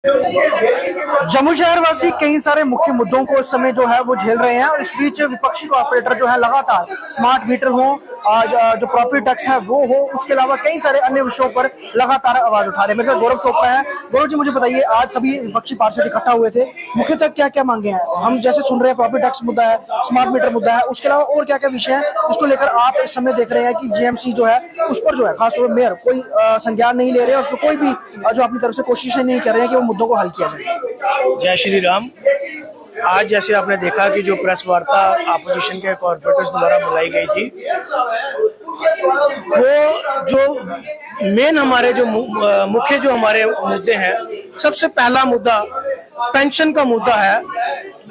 जम्मू शहर वासी कई सारे मुख्य मुद्दों को इस समय जो है वो झेल रहे हैं और इस बीच विपक्षी कॉर्पोरेटर जो है लगातार स्मार्ट मीटर हो, जो प्रॉपर्टी टैक्स है वो हो, उसके अलावा कई सारे अन्य विषयों पर लगातार आवाज उठा रहे हैं। मेरे साथ गौरव चोपड़ा है। गौरव जी, मुझे बताइए, आज सभी विपक्षी पार्षद इकट्ठा हुए थे, मुख्यतः क्या क्या मांगे हैं? हम जैसे सुन रहे हैं प्रॉपर्टी टैक्स मुद्दा है, स्मार्ट मीटर मुद्दा है, उसके अलावा और क्या क्या विषय है जिसको लेकर आप इस समय देख रहे हैं कि जीएमसी जो है उस पर जो है खासतौर पर मेयर कोई संज्ञान नहीं ले रहे हैं, उस पर कोई भी जो अपनी तरफ से कोशिशें नहीं कर रहे हैं कि वो मुद्दों को हल किया जाए। जय श्री राम। आज जैसे आपने देखा कि जो प्रेस वार्ता अपोजिशन के कॉर्पोरेटर्स द्वारा बुलाई गई थी, वो जो मेन हमारे जो मुख्य जो हमारे मुद्दे हैं, सबसे पहला मुद्दा पेंशन का मुद्दा है।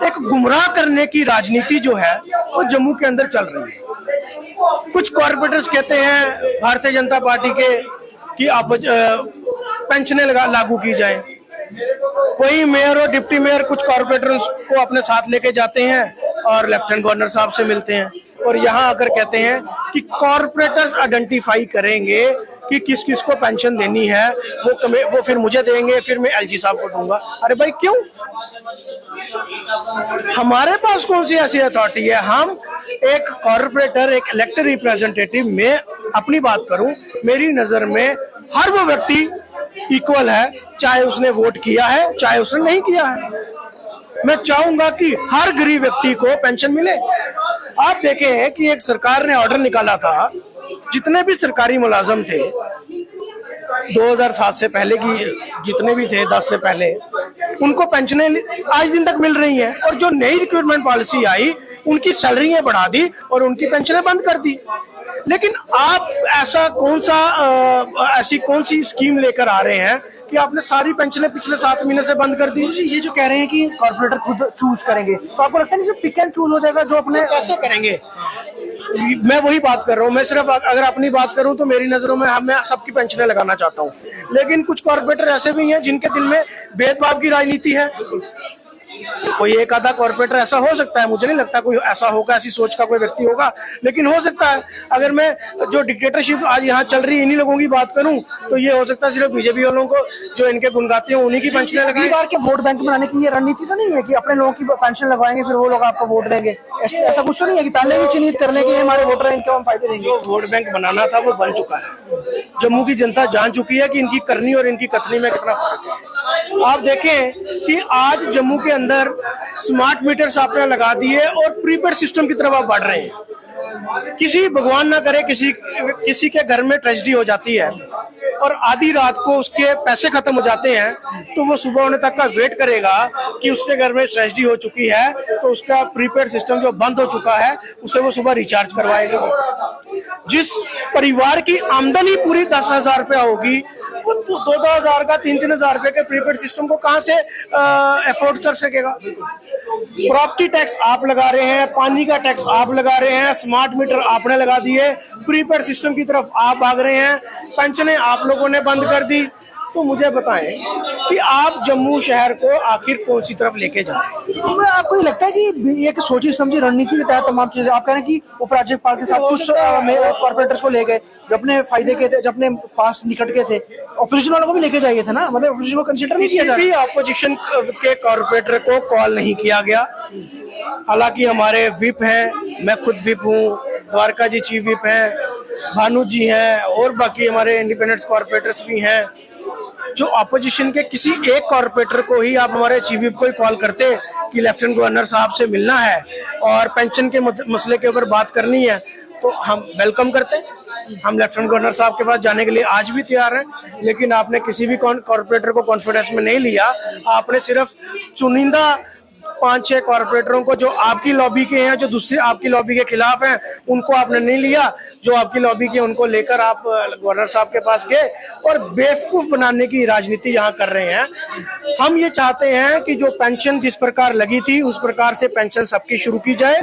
एक गुमराह करने की राजनीति जो है वो जम्मू के अंदर चल रही है। कुछ कॉर्पोरेटर्स कहते हैं भारतीय जनता पार्टी के कि आप पेंशनें लागू की जाए। वही मेयर और डिप्टी मेयर कुछ कॉर्पोरेटर्स को अपने साथ लेके जाते हैं और लेफ्टिनेंट गवर्नर साहब से मिलते हैं और यहाँ आकर कहते हैं कि कॉर्पोरेटर्स आइडेंटिफाई करेंगे कि किस किस को पेंशन देनी है, वो फिर मुझे देंगे, फिर मैं एलजी साहब को दूंगा। अरे भाई क्यों? हमारे पास कौन सी ऐसी अथॉरिटी है? हम एक कॉर्पोरेटर, एक इलेक्टेड रिप्रेजेंटेटिव, मैं अपनी बात करूं, मेरी नजर में हर वो व्यक्ति इक्वल है, चाहे उसने वोट किया है चाहे उसने नहीं किया है। मैं चाहूंगा कि हर गरीब व्यक्ति को पेंशन मिले। आप देखें कि एक सरकार ने ऑर्डर निकाला था, जितने भी सरकारी मुलाजम थे 2007 से पहले की, जितने भी थे 10 से पहले, उनको पेंशनें आज दिन तक मिल रही हैं। और जो नई रिक्रूटमेंट पॉलिसी आई, उनकी सैलरियां बढ़ा दी और उनकी पेंशनें बंद कर दी। लेकिन आप ऐसी कौन सी स्कीम लेकर आ रहे हैं कि आपने सारी पेंशनें पिछले 7 महीने से बंद कर दी? ये जो कह रहे हैं कि कॉर्पोरेटर खुद चूज करेंगे, तो आपको लगता है पिक एंड चूज हो जाएगा? जो अपने कैसे करेंगे? मैं वही बात कर रहा हूँ। मैं सिर्फ अगर अपनी बात करूं तो मेरी नजरों में मैं सबकी पेंशनें लगाना चाहता हूँ, लेकिन कुछ कॉर्पोरेटर ऐसे भी हैं जिनके दिल में भेदभाव की राजनीति है। कोई एक आधा कॉर्पोरेटर ऐसा हो सकता है, मुझे नहीं लगता कोई ऐसा होगा, ऐसी सोच का कोई व्यक्ति होगा, लेकिन हो सकता है। अगर मैं जो डिक्टेटरशिप आज यहाँ चल रही है इन्हीं लोगों की बात करूं तो ये हो सकता है सिर्फ बीजेपी वालों को जो इनके गुणगाती हैं उन्हीं की पेंशन लगाएं। अगली बार के वोट बैंक बनाने की ये रणनीति तो नहीं है कि अपने लोगों की पेंशन लगवाएंगे फिर वो लोग आपको वोट देंगे? ऐसा कुछ तो नहीं है कि पहले भी चिन्हित कर लें कि हमारे वोटर हैं, इनको हम फायदे देंगे? जो वोट बैंक बनाना था वो बन चुका है। जम्मू की जनता जान चुकी है कि इनकी करनी और इनकी कथनी में कितना फर्क है। आप देखें कि आज जम्मू के अंदर स्मार्ट मीटर्स आपने लगा दिए और प्रीपेड सिस्टम की तरफ आप बढ़ रहे हैं। किसी भगवान ना करे किसी के घर में ट्रेजेडी हो जाती है और आधी रात को उसके पैसे खत्म हो जाते हैं, तो वो सुबह होने तक का वेट करेगा कि उसके घर में ट्रेजेडी हो चुकी है तो उसका प्रीपेड सिस्टम जो बंद हो चुका है उसे वो सुबह रिचार्ज करवाएगा। जिस परिवार की आमदनी पूरी 10,000 रुपया होगी, वो 2,000 का 3,000 रुपए के प्रीपेड सिस्टम को कहां से अफोर्ड कर सकेगा? प्रॉपर्टी टैक्स आप लगा रहे हैं, पानी का टैक्स आप लगा रहे हैं, स्मार्ट मीटर आपने लगा दिए, प्रीपेड सिस्टम की तरफ आप भाग रहे हैं, पेंशनें आप लोगों ने बंद कर दी। तो मुझे बताएं कि आप जम्मू शहर को आखिर कौन सी तरफ लेके जा रहे हैं? आपको ये लगता है कि एक सोची समझी रणनीति के तहत तमाम चीजें आप कह रहे हैं कि उपराज्यपाल के साथ कुछ कॉर्पोरेटर्स को ले गए जो अपने फायदे के थे, जो अपने पास निकट के थे? ऑपोजिशन वालों को भी लेके जाइए थे ना, मतलब ऑपोजिशन को कंसीडर नहीं किया जा रहा? ऑपोजिशन के कॉर्पोरेटर को कॉल नहीं किया गया। हालांकि हमारे विप हैं, मैं खुद विप हूँ, द्वारका जी चीफ विप हैं, भानु जी हैं और बाकी हमारे इंडिपेंडेंट कॉर्पोरेटर्स भी हैं। जो ऑपोजिशन के किसी एक कॉर्पोरेटर को ही आप हमारे चीफ विप को ही कॉल करते कि लेफ्टिनेंट गवर्नर साहब से मिलना है और पेंशन के मसले के ऊपर बात करनी है, तो हम वेलकम करते। हम लेफ्टिनेंट गवर्नर साहब के पास जाने के लिए आज भी तैयार हैं, लेकिन आपने किसी भी कॉर्पोरेटर को कॉन्फिडेंस में नहीं लिया। आपने सिर्फ चुनिंदा 5-6 कॉर्पोरेटरों को जो आपकी लॉबी के हैं, जो दूसरी आपकी लॉबी के खिलाफ हैं, उनको आपने नहीं लिया। जो आपकी लॉबी के उनको लेकर आप गवर्नर साहब के पास गए और बेवकूफ बनाने की राजनीति यहाँ कर रहे हैं। हम ये चाहते हैं कि जो पेंशन जिस प्रकार लगी थी उस प्रकार से पेंशन सबकी शुरू की जाए।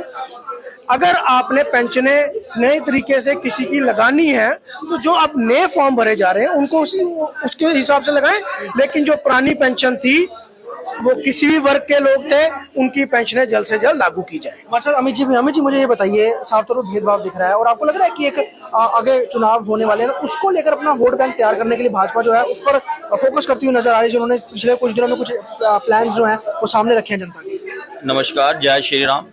अगर आपने पेंशनें नए तरीके से किसी की लगानी है तो जो अब नए फॉर्म भरे जा रहे हैं उनको उसके हिसाब से लगाएं, लेकिन जो पुरानी पेंशन थी वो किसी भी वर्ग के लोग थे, उनकी पेंशनें जल्द से जल्द लागू की जाए। अमित जी मुझे ये बताइए, साफ तौर पर भेदभाव दिख रहा है और आपको लग रहा है कि एक आगे चुनाव होने वाले हैं, तो उसको लेकर अपना वोट बैंक तैयार करने के लिए भाजपा जो है उस पर फोकस करती हुई नजर आ रही है, जिन्होंने पिछले कुछ दिनों में कुछ प्लान्स जो हैं वो सामने रखे हैं जनता के। नमस्कार, जय श्री राम।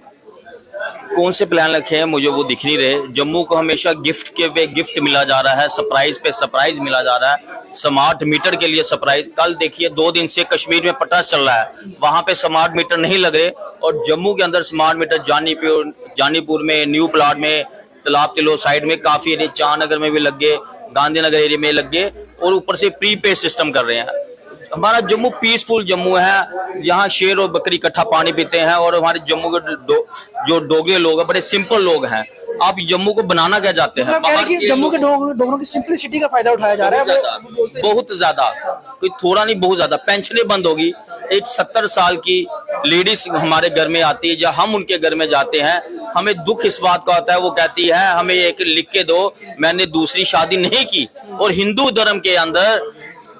कौन से प्लान रखे हैं मुझे वो दिख नहीं रहे। जम्मू को हमेशा गिफ्ट के पे गिफ्ट मिला जा रहा है, सरप्राइज पे सरप्राइज मिला जा रहा है। स्मार्ट मीटर के लिए सरप्राइज, कल देखिए 2 दिन से कश्मीर में पटास चल रहा है, वहां पे स्मार्ट मीटर नहीं लग रहे, और जम्मू के अंदर स्मार्ट मीटर जानीपुर में, न्यू प्लाट में, तालाब तिलो साइड में काफी एरिया, चाहनगर में भी लग गए, गांधीनगर एरिया में लग गए, और ऊपर से प्रीपेड सिस्टम कर रहे हैं। हमारा जम्मू पीसफुल जम्मू है, यहाँ शेर और बकरी इकट्ठा पानी पीते हैं, और हमारे जम्मू के जो डोगरे लोग हैं बड़े सिंपल लोग हैं। आप जम्मू को बनाना क्या चाहते हैं? जम्मू के डोगरों की सिंपलिसिटी का फायदा उठाया जा रहा है, बहुत ज्यादा, कोई थोड़ा नहीं, बहुत ज्यादा। पेंशनें बंद होगी। एक 70 साल की लेडीज हमारे घर में आती है, जब हम उनके घर में जाते हैं हमें दुख इस बात का होता है, वो कहती है हमें एक लिख के दो, मैंने दूसरी शादी नहीं की। और हिंदू धर्म के अंदर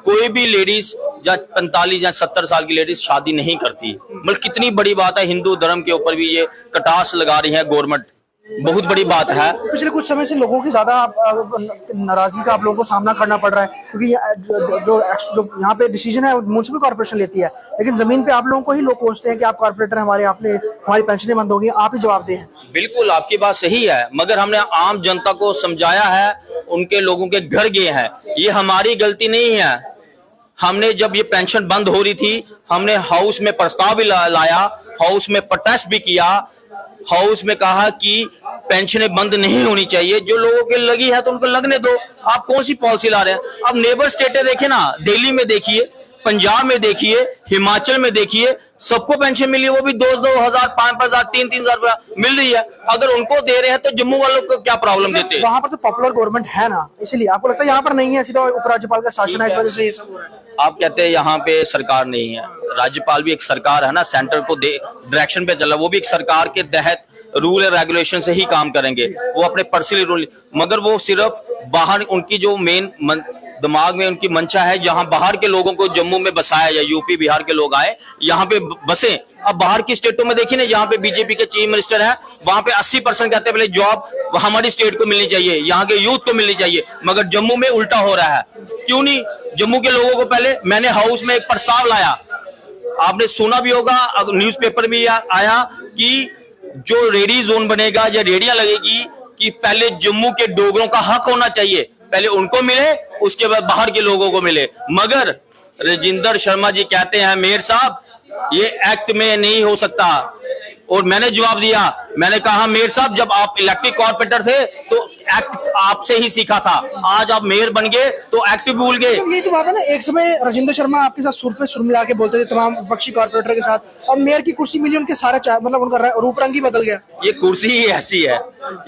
कोई भी लेडीज या 45 या 70 साल की लेडीज शादी नहीं करती। मतलब कितनी बड़ी बात है, हिंदू धर्म के ऊपर भी ये कटास लगा रही है गवर्नमेंट, बहुत बड़ी बात है। पिछले कुछ समय से लोगों की ज्यादा नाराजगी का आप लोगों को सामना करना पड़ रहा है, क्योंकि जो यहाँ पे डिसीजन है म्युनिसिपल कॉर्पोरेशन लेती है, लेकिन जमीन पे आप लोगों को ही लोग कोसते हैं कि आप कॉर्पोरेटर हमारे, आपने हमारी पेंशनें बंद होगी, आप ही जवाब दें। बिल्कुल आपकी बात सही है, मगर हमने आम जनता को समझाया है, उनके लोगों के घर गए हैं, ये हमारी गलती नहीं है। हमने जब ये पेंशन बंद हो रही थी, हमने हाउस में प्रस्ताव भी लाया, हाउस में प्रोटेस्ट भी किया, हाउस में कहा कि पेंशनें बंद नहीं होनी चाहिए, जो लोगों के लगी है तो उनको लगने दो। आप कौन सी पॉलिसी ला रहे हैं? अब नेबर स्टेटें देखे ना, दिल्ली में देखिए, पंजाब में देखिए, हिमाचल में देखिए, सबको पेंशन मिली है, वो भी 2-2 हजार, 5-5 हजार, 3-3 हजार रुपया मिल रही है। अगर उनको दे रहे हैं तो जम्मू वालों को क्या प्रॉब्लम देते हैं? वहां पर तो पॉपुलर गवर्नमेंट है ना, इसलिए आपको लगता है यहाँ पर नहीं है, सीधा उपराज्यपाल का शासन है, इस वजह से ये सब हो रहा है। आप कहते हैं यहाँ पे सरकार नहीं है, राज्यपाल भी एक सरकार है ना, सेंटर को डायरेक्शन पे चल रहा है, वो भी एक सरकार के तहत रूल और रेगुलेशन से ही काम करेंगे, वो अपने पर्सनल रूल, मगर वो सिर्फ बाहर, उनकी जो मेन दिमाग में उनकी मंशा है, जहां बाहर के लोगों को जम्मू में बसाया या यूपी बिहार के लोग आए यहाँ पे बसे। अब बाहर की स्टेटों में देखिए ना, जहाँ पे बीजेपी के चीफ मिनिस्टर है, वहां पे 80% कहते हैं पहले जॉब हमारी स्टेट को मिलनी चाहिए, यहाँ के यूथ को मिलनी चाहिए, मगर जम्मू में उल्टा हो रहा है। क्यों नहीं? जम्मू के लोगों को पहले, मैंने हाउस में एक प्रस्ताव लाया, आपने सुना भी होगा, न्यूज़पेपर में आया कि जो रेडी जोन बनेगा या रेडियां लगेगी, कि पहले जम्मू के डोगरों का हक होना चाहिए, पहले उनको मिले, उसके बाद बाहर के लोगों को मिले। मगर राजिंदर शर्मा जी कहते हैं, मेयर साहब ये एक्ट में नहीं हो सकता। और मैंने जवाब दिया, मैंने कहा मेयर साहब जब आप इलेक्टेड कॉर्पोरेटर थे तो एक्ट आपसे ही सीखा था, आज आप मेयर बन गए तो एक्ट भूल गए। ये तो बात है ना, एक समय राजिंदर शर्मा आपके साथ सुर पे सुर मिला के बोलते थे तमाम विपक्षी कॉर्पोरेटर के साथ, अब मेयर की कुर्सी मिली, उनके सारे मतलब उनका रूप रंग ही बदल गया। ये कुर्सी ही ऐसी है,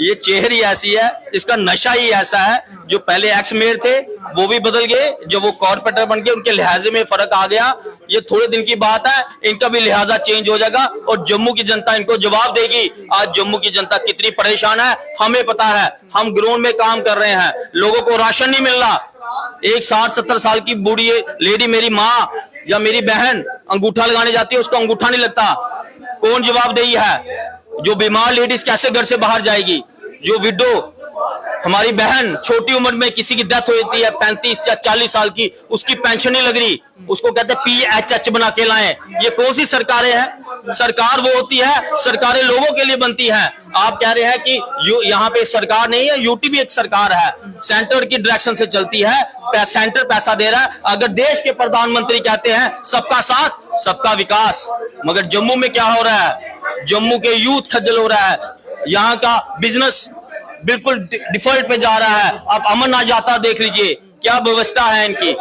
ये चेहर ही ऐसी है, इसका नशा ही ऐसा है। जो पहले एक्स मेयर थे वो भी बदल गए, जब वो कॉर्पोरेटर बन गए उनके लिहाजे में फर्क आ गया। ये थोड़े दिन की बात है, इनका भी लिहाजा चेंज हो जाएगा और जम्मू की जनता इनको जवाब देगी। आज जम्मू की जनता कितनी परेशान है हमें पता है, हम ग्राउंड में काम कर रहे हैं, लोगों को राशन नहीं मिल रहा। एक 60-70 साल की बूढ़ी लेडी, मेरी माँ या मेरी बहन अंगूठा लगाने जाती है, उसको अंगूठा नहीं लगता, कौन जवाबदेही है? जो बीमार लेडीज कैसे घर से बाहर जाएगी? जो विडो, हमारी बहन छोटी उम्र में किसी की डेथ हो जाती है 35 या 40 साल की, उसकी पेंशन नहीं लग रही, उसको कहते हैं PHH बना के लाएं। ये कौन सी सरकारें हैं? सरकार वो होती है, सरकारें लोगों के लिए बनती हैं। आप कह रहे हैं कि यहाँ पे सरकार नहीं है, यूटी भी एक सरकार है, सेंटर की डायरेक्शन से चलती है, सेंटर पैसा दे रहा है। अगर देश के प्रधानमंत्री कहते हैं सबका साथ सबका विकास, मगर जम्मू में क्या हो रहा है? जम्मू के यूथ खज्जल हो रहा है, यहाँ का बिजनेस बिल्कुल डिफॉल्ट पे जा रहा है। आप अमरनाथ यात्रा देख लीजिए, क्या व्यवस्था है इनकी,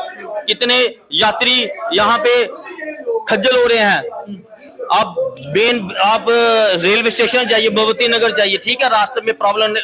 कितने यात्री यहाँ पे खज्जल हो रहे हैं। आप रेलवे स्टेशन जाइए, भगवती नगर जाइए, ठीक है रास्ते में प्रॉब्लम,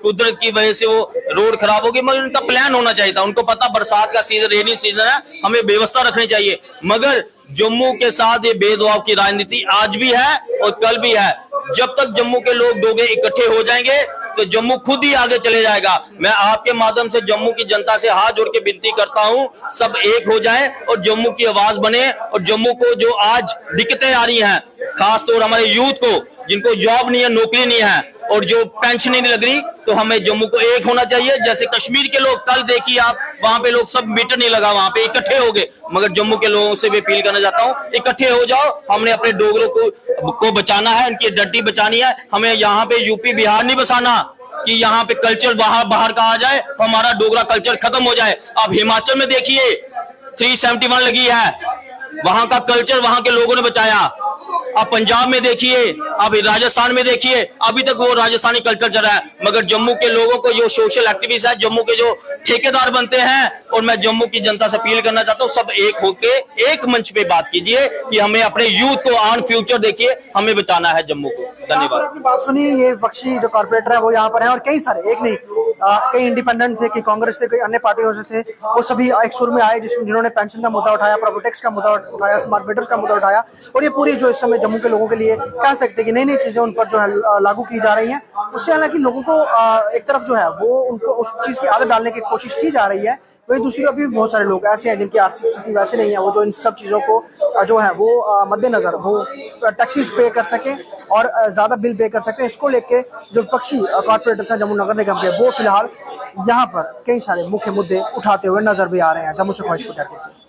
कुदरत की वजह से वो रोड खराब हो गई, मगर उनका प्लान होना चाहिए था। उनको पता बरसात का सीजन, रेनी सीजन है, हमें व्यवस्था रखनी चाहिए। मगर जम्मू के साथ ये भेदभाव की राजनीति आज भी है और कल भी है। जब तक जम्मू के लोग डोगे इकट्ठे हो जाएंगे तो जम्मू खुद ही आगे चले जाएगा। मैं आपके माध्यम से जम्मू की जनता से हाथ जोड़ के विनती करता हूं, सब एक हो जाएं और जम्मू की आवाज बने। और जम्मू को जो आज दिक्कतें आ रही हैं, खासतौर हमारे यूथ को, जिनको जॉब नहीं है, नौकरी नहीं है, और जो पेंशन नहीं लग रही, तो हमें जम्मू को एक होना चाहिए। जैसे कश्मीर के लोग, कल देखिए आप, वहां पे लोग सब मीटर नहीं लगा, वहां पे इकट्ठे हो गए। मगर जम्मू के लोगों से भी अपील करना चाहता हूँ, इकट्ठे हो जाओ। हमने अपने डोगरों को बचाना है, इनकी आइडेंटिटी बचानी है। हमें यहाँ पे यूपी बिहार नहीं बसाना कि यहाँ पे कल्चर बाहर का आ जाए, हमारा डोगरा कल्चर खत्म हो जाए। अब हिमाचल में देखिए 371 लगी है, वहां का कल्चर वहां के लोगों ने बचाया। अब पंजाब में देखिए, अब राजस्थान में देखिए, अभी तक वो राजस्थानी कल्चर चल रहा है। मगर जम्मू के लोगों को, जो सोशल एक्टिविस्ट है, जम्मू के जो ठेकेदार बनते हैं, और मैं जम्मू की जनता से अपील करना चाहता हूँ, सब एक होके एक मंच पे बात कीजिए कि हमें अपने यूथ को ऑन फ्यूचर देखिए, हमें बचाना है जम्मू को। धन्यवाद। आपने बात सुनी, ये विपक्षी जो कॉर्पोरेटर है वो यहाँ पर है, और कई सारे, एक नहीं, कई इंडिपेंडेंट थे, कई कांग्रेस थे, कई अन्य पार्टियों से थे, वो सभी एक सुर में आए, जिन्होंने पेंशन का मुद्दा उठाया, प्रॉपर्टी टैक्स का मुद्दा उठाया, स्मार्ट मीटर्स का मुद्दा उठाया। और ये पूरी जो इस समय जम्मू के लोगों के लिए कह सकते हैं कि नई नई चीजें उन पर जो है लागू की जा रही हैं। उससे हालांकि लोगों को एक तरफ जो है वो उनको उस चीज की आदत डालने की कोशिश की जा रही है, वही दूसरी तरफ भी बहुत सारे लोग ऐसे हैं जिनकी आर्थिक स्थिति वैसे नहीं है, वो जो इन सब चीज़ों को जो है वो मद्देनजर वो टैक्सेस पे कर सके और ज़्यादा बिल पे कर सके। इसको लेके जो विपक्षी कॉर्पोरेटर्स हैं जम्मू नगर निगम के, वो फिलहाल यहाँ पर कई सारे मुख्य मुद्दे उठाते हुए नजर भी आ रहे हैं। जम्मू से ख्वाहिश